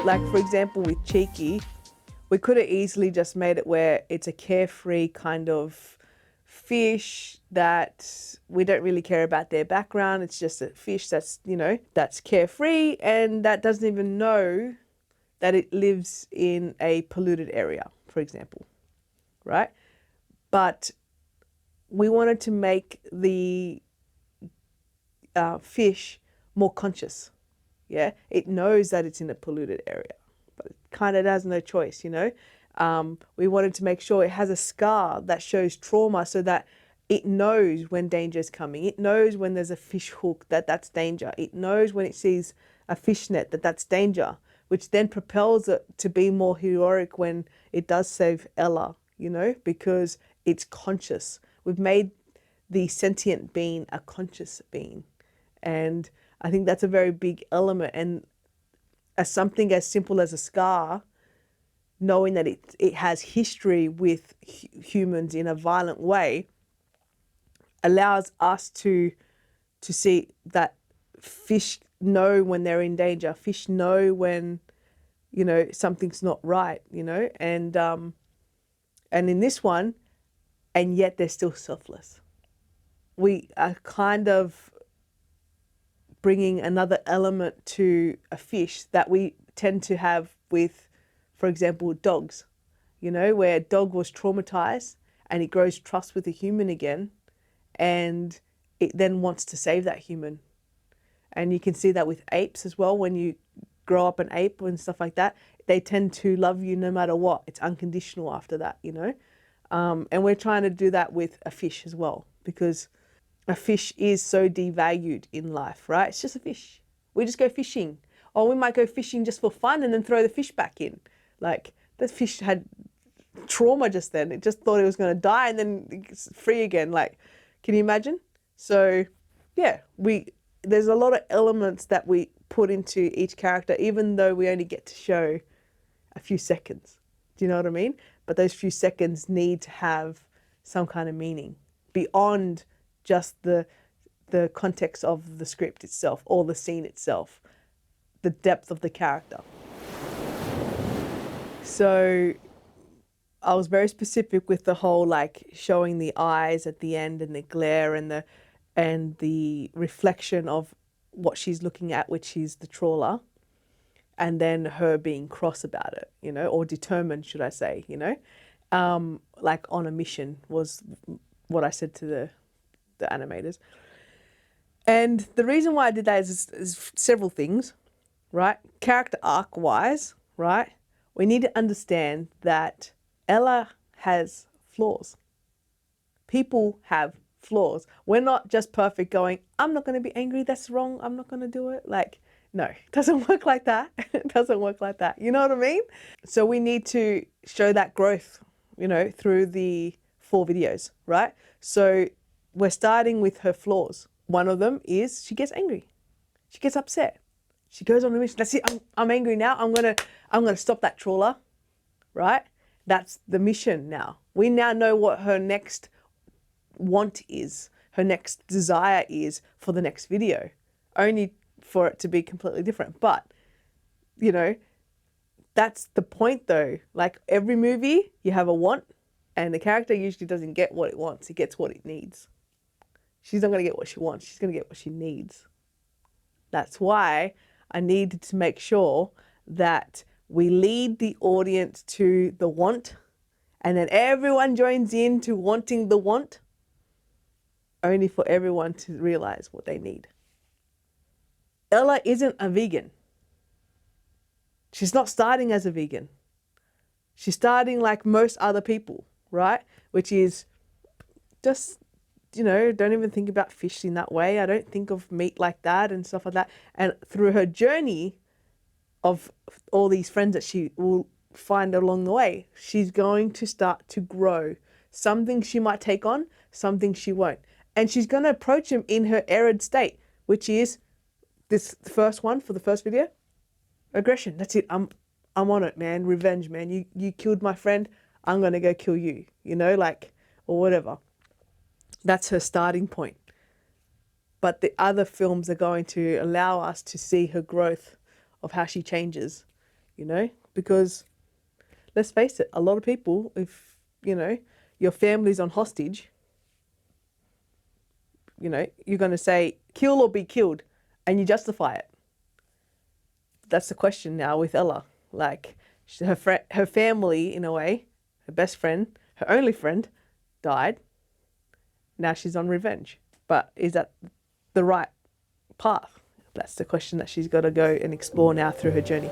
Like, for example, with Cheeky, we could have easily just made it where it's a carefree kind of fish that we don't really care about their background. It's just a fish that's, you know, that's carefree and that doesn't even know that it lives in a polluted area, for example, right? But we wanted to make the fish more conscious. Yeah, it knows that it's in a polluted area, but it kind of has no choice, you know. We wanted to make sure it has a scar that shows trauma so that it knows when danger is coming. It knows when there's a fish hook that that's danger. It knows when it sees a fish net that that's danger, which then propels it to be more heroic when it does save Ella, you know, because it's conscious. We've made the sentient being a conscious being. And I think that's a very big element. And as something as simple as a scar, knowing that it has history with humans in a violent way, allows us to see that fish know when they're in danger. Fish know when, you know, something's not right, you know, and in this one, and yet they're still selfless. We are kind of bringing another element to a fish that we tend to have with, for example, dogs, you know, where a dog was traumatized and it grows trust with a human again, and it then wants to save that human. And you can see that with apes as well. When you grow up an ape and stuff like that, they tend to love you no matter what. It's unconditional after that, you know. And we're trying to do that with a fish as well, because a fish is so devalued in life, right? It's just a fish. We just go fishing. Or we might go fishing just for fun and then throw the fish back in. Like, the fish had trauma just then. It just thought it was going to die and then it's free again. Like, can you imagine? So, yeah, there's a lot of elements that we put into each character, even though we only get to show a few seconds. Do you know what I mean? But those few seconds need to have some kind of meaning beyond just the context of the script itself or the scene itself, the depth of the character. So I was very specific with the whole, like, showing the eyes at the end and the glare and the reflection of what she's looking at, which is the trawler, and then her being cross about it, you know, or determined, should I say, you know, like on a mission was what I said to the animators. And the reason why I did that is several things, right? Character arc wise, right? We need to understand that Ella has flaws. People have flaws. We're not just perfect going, I'm not going to be angry, that's wrong, I'm not going to do it. Like, no, it doesn't work like that. It doesn't work like that. You know what I mean? So we need to show that growth, you know, through the 4 videos, right? So we're starting with her flaws. One of them is she gets angry. She gets upset. She goes on a mission. That's it. I'm angry now. I'm gonna stop that trawler, right? That's the mission now. We now know what her next want is, her next desire is for the next video, only for it to be completely different. But, you know, that's the point though. Like, every movie, you have a want, and the character usually doesn't get what it wants. It gets what it needs. She's not going to get what she wants. She's going to get what she needs. That's why I needed to make sure that we lead the audience to the want, and then everyone joins in to wanting the want, only for everyone to realize what they need. Ella isn't a vegan. She's not starting as a vegan. She's starting like most other people, right? Which is just, you know, don't even think about fish in that way. I don't think of meat like that and stuff like that. And through her journey of all these friends that she will find along the way, she's going to start to grow. Some things she might take on, some things she won't. And she's going to approach them in her arid state, which is this first one for the first video. Aggression. That's it. I'm on it, man. Revenge, man. You killed my friend. I'm going to go kill you, you know, like, or whatever. That's her starting point. But the other films are going to allow us to see her growth of how she changes you know, because let's face it, a lot of people, if, you know, your family's on hostage, you know, you're going to say, kill or be killed, and you justify it. That's the question now with Ella. Like, her family, in a way, her best friend, her only friend, died. Now she's on revenge. But is that the right path? That's the question that she's got to go and explore now through her journey.